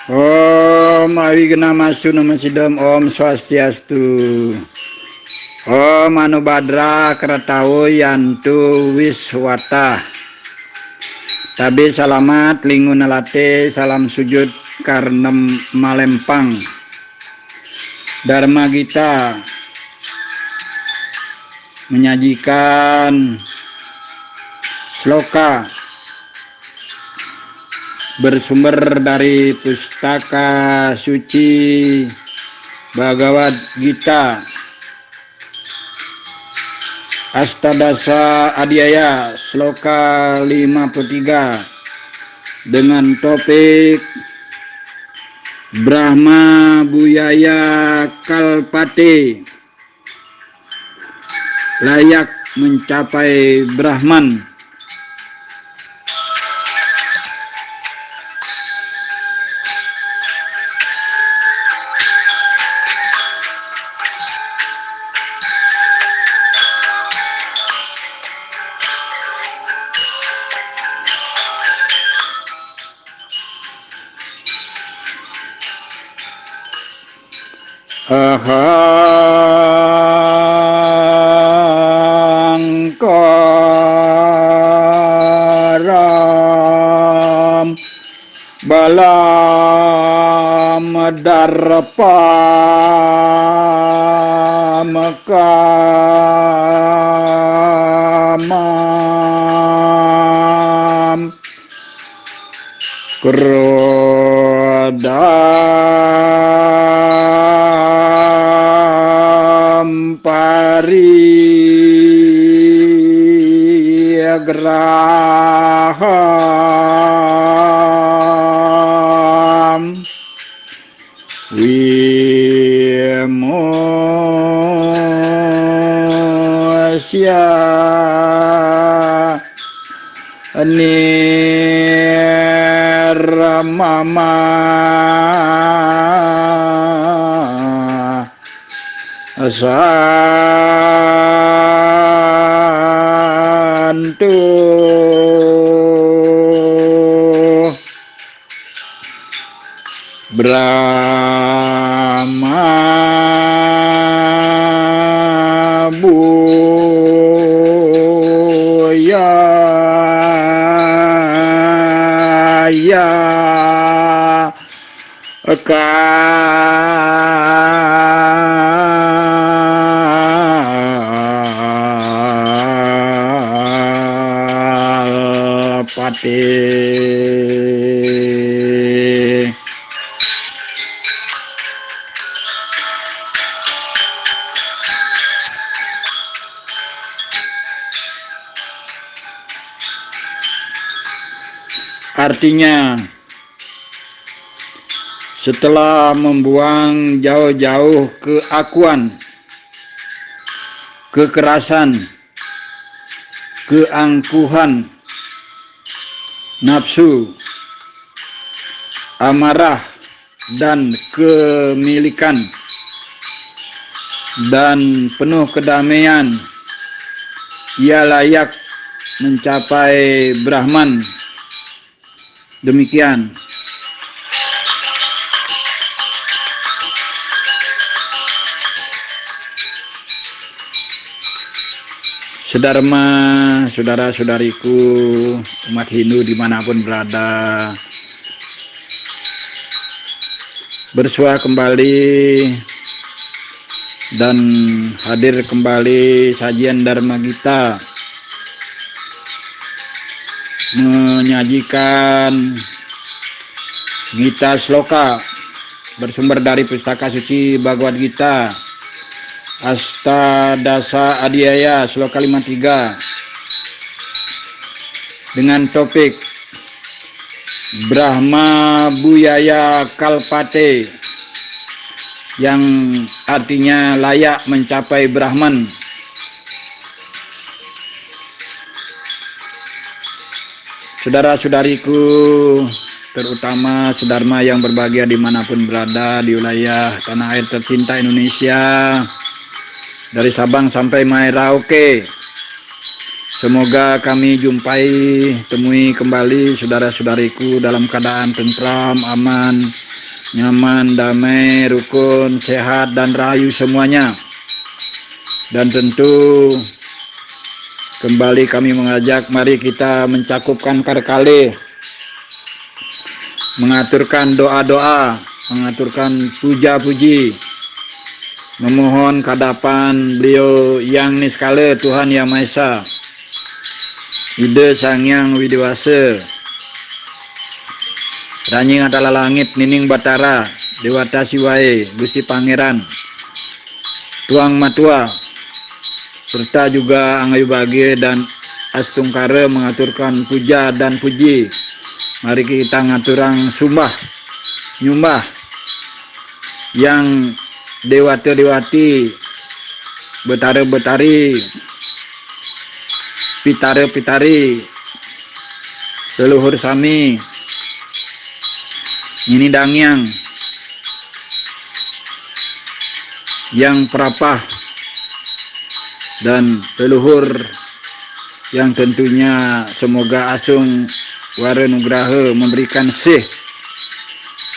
Om Awigamastu Namo Sidam Om Swastiastu. Om Anu Badra Kratawo Yantu Wiswata. Tabi salamat lingun alate salam sujud karnem malempang. Dharma Gita menyajikan sloka bersumber dari pustaka suci Bhagavad Gita Astadasa Adhyaya sloka 53 dengan topik Brahma Buyaya Kalpate, layak mencapai Brahman. Ahangkaram balam darpam kamam krodam parigraham vimosya nirmama santu Brahma Buyaya Kalpate. Artinya, setelah membuang jauh-jauh keakuan, kekerasan, keangkuhan, nafsu, amarah, dan kemilikan, dan penuh kedamaian, ia layak mencapai Brahman. Demikian. Sedharma, saudara-saudariku, umat Hindu dimanapun berada, bersua kembali dan hadir kembali sajian Dharma Gita menyajikan Gita Sloka bersumber dari pustaka suci Bhagavad Gita Astadasa Adhyaya sloka 53 dengan topik Brahma Buyaya Kalpate, yang artinya layak mencapai Brahman. Saudara-saudariku, terutama sedharma yang berbahagia dimanapun berada di wilayah tanah air tercinta Indonesia, dari Sabang sampai Merauke, semoga kami temui kembali saudara-saudariku dalam keadaan tentram, aman, nyaman, damai, rukun, sehat, dan rahayu semuanya. Dan tentu kembali kami mengajak, mari kita mencakupkan karkali, mengaturkan doa-doa, mengaturkan puja-puji, memohon kehadapan beliau yang niskala Tuhan Yang Maha Esa, Ida Sang Hyang Widiwasa, Ranying adalah langit, nining batara, Dewata Siwae, Gusti Pangeran, Tuang Matua, serta juga Anggayu Bage dan Astungkara mengaturkan puja dan puji. Mari kita ngaturang sumbah, nyumbah yang dewata-dewati, betara-betari, pitara-pitari, leluhur sami, ini dangyang, yang perapah, dan leluhur yang tentunya semoga asung wara nugraha memberikan sih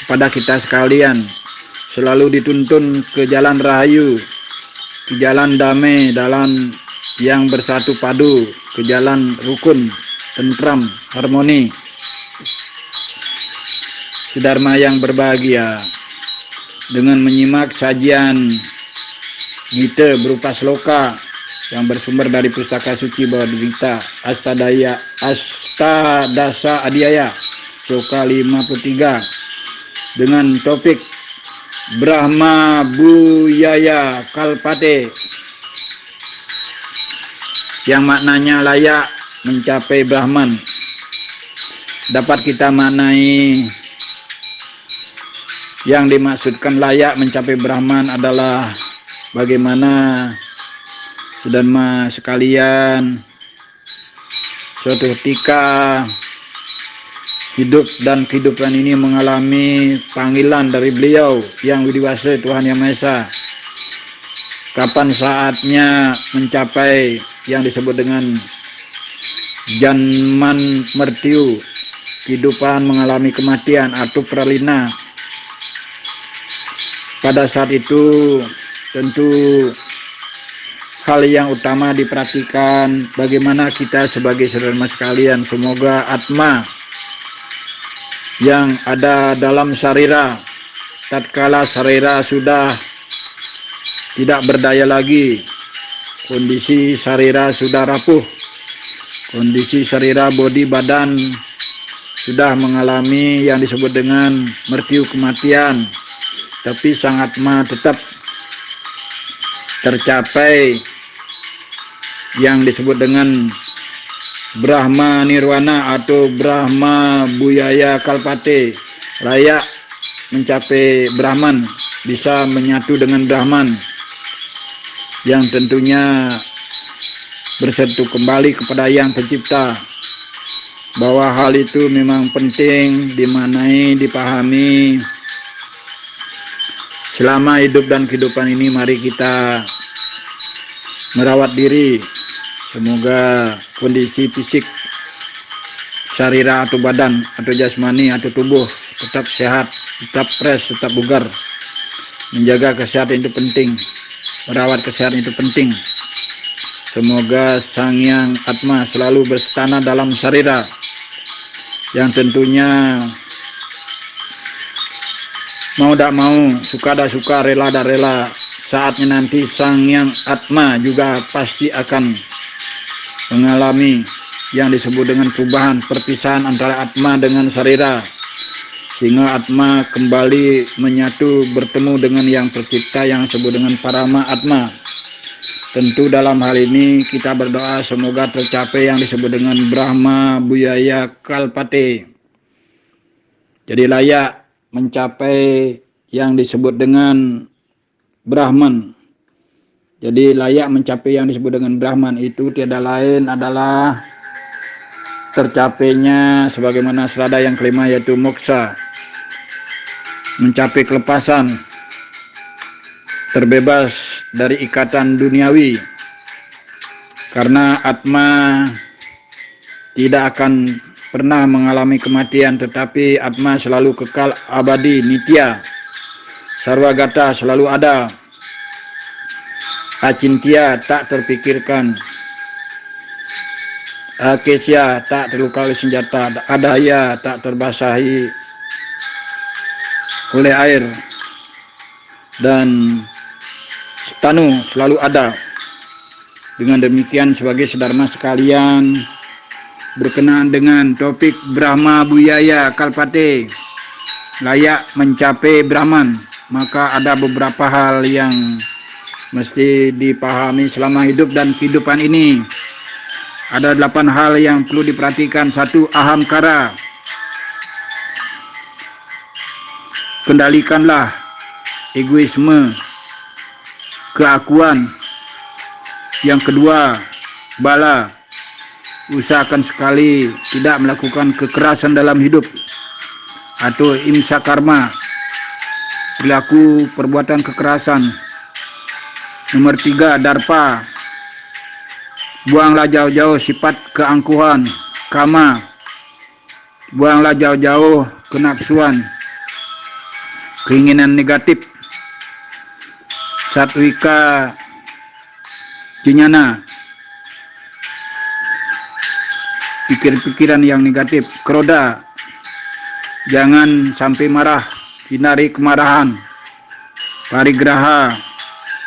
kepada kita sekalian, selalu dituntun ke jalan rahayu, ke jalan damai, dalam yang bersatu padu, ke jalan rukun, tentram, harmoni, sedharma yang berbahagia. Dengan menyimak sajian gita berupa sloka yang bersumber dari Pustaka Suci Bhagavad Gita Astadasa Adhyaya Sloka 53 dengan topik Brahma Buyaya Kalpate, yang maknanya layak mencapai Brahman. Dapat kita maknai yang dimaksudkan layak mencapai Brahman adalah bagaimana sedharma sekalian suatu ketika hidup dan kehidupan ini mengalami panggilan dari beliau yang widiwasa Tuhan Yang Maha Esa. Kapan saatnya mencapai yang disebut dengan janman mertiu, kehidupan mengalami kematian atau pralina. Pada saat itu tentu hal yang utama diperhatikan bagaimana kita sebagai saudara sekalian, semoga atma yang ada dalam sarira, tatkala sarira sudah tidak berdaya lagi, kondisi sarira sudah rapuh, kondisi sarira bodi badan sudah mengalami yang disebut dengan mertiu, kematian, tapi sang atma tetap tercapai yang disebut dengan Brahma Nirwana atau Brahma Buyaya Kalpate, layak mencapai Brahman, bisa menyatu dengan Brahman, yang tentunya bersatu kembali kepada Yang Pencipta. Bahwa hal itu memang penting dimaknai, dipahami selama hidup dan kehidupan ini. Mari kita merawat diri, semoga kondisi fisik sarira atau badan atau jasmani atau tubuh tetap sehat, tetap fresh, tetap bugar. Menjaga kesehatan itu penting, merawat kesehatan itu penting. Semoga Sang Yang Atma selalu berstana dalam sarira, yang tentunya mau tak mau, suka tak suka, rela tak rela, saatnya nanti Sang Yang Atma juga pasti akan mengalami yang disebut dengan perubahan, perpisahan antara Atma dengan sarira, sehingga Atma kembali menyatu bertemu dengan Yang Pencipta yang disebut dengan Parama Atma. Tentu dalam hal ini kita berdoa semoga tercapai yang disebut dengan Brahma Buyaya Kalpate. Jadi layak mencapai yang disebut dengan Brahman. Jadi layak mencapai yang disebut dengan Brahman itu tiada lain adalah tercapainya sebagaimana selada yang kelima, yaitu moksa, mencapai kelepasan, terbebas dari ikatan duniawi, karena Atma tidak akan pernah mengalami kematian, tetapi Atma selalu kekal abadi nitya. Sarwagata selalu ada. Acintya tak terpikirkan. Akesya tak terluka oleh senjata. Adaya tak terbasahi oleh air. Dan Tanu selalu ada. Dengan demikian sebagai sedharma sekalian, berkenaan dengan topik Brahma Buyaya Kalpate, layak mencapai Brahman, maka ada beberapa hal yang mesti dipahami selama hidup dan kehidupan ini. Ada 8 hal yang perlu diperhatikan. 1. Ahamkara. Kendalikanlah egoisme, keakuan. Yang kedua, bala. Usahakan sekali tidak melakukan kekerasan dalam hidup. Atau imsa karma, perilaku perbuatan kekerasan. Nomor 3, darpa. Buanglah jauh-jauh sifat keangkuhan, kama. Buanglah jauh-jauh kenapsuan, keinginan negatif. Satwika jinyana, pikir-pikiran yang negatif. Kroda, jangan sampai marah, hindari kemarahan. Parigraha,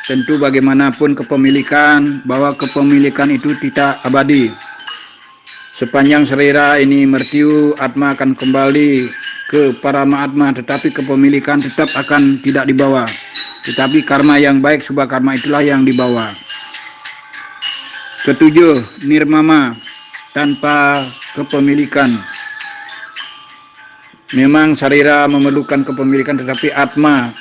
tentu bagaimanapun kepemilikan, bahwa kepemilikan itu tidak abadi. Sepanjang selera ini mertiu, Atma akan kembali ke Parama Atma, tetapi kepemilikan tetap akan tidak dibawa. Tetapi karma yang baik, subah karma itulah yang dibawa. Ketujuh, nirmama, tanpa kepemilikan. Memang sarira memerlukan kepemilikan, tetapi Atma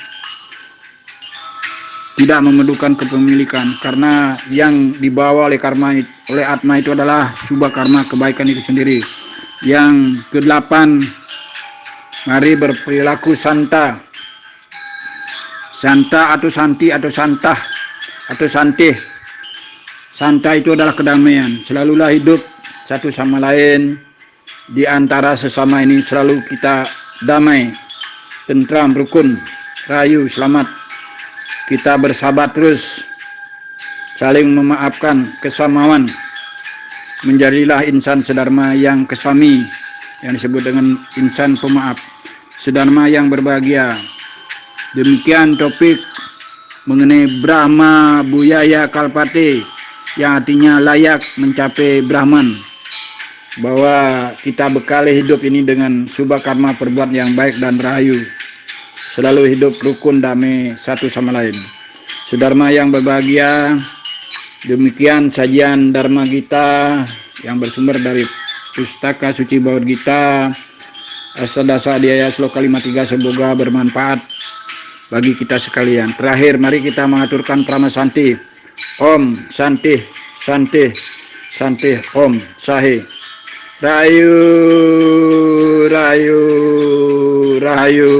tidak memerlukan kepemilikan, karena yang dibawa oleh karma, oleh Atma itu adalah subah karma, kebaikan itu sendiri. Yang ke-8, mari berperilaku santa. Santa atau santi atau santah atau santih. Santa itu adalah kedamaian. Selalulah hidup satu sama lain, di antara sesama ini selalu kita damai, tentram, rukun, rayu, selamat. Kita bersahabat terus, saling memaafkan, kesamawan. Menjadilah insan sedharma yang kesami, yang disebut dengan insan pemaaf, sedharma yang berbahagia. Demikian topik mengenai Brahma Buyaya Kalpate, yang artinya layak mencapai Brahman. Bahwa kita bekali hidup ini dengan subah karma, perbuatan yang baik dan rahayu. Selalu hidup rukun, damai satu sama lain. Sedharma yang berbahagia. Demikian sajian Dharma Gita yang bersumber dari Pustaka Suci Bhagavad Gita Asadasa Adhyaya Sloka 53. Semoga bermanfaat bagi kita sekalian. Terakhir, mari kita mengaturkan Prama Santi. Om Santi Santi Santi Om Sahe. Rayu Rayu Rayu.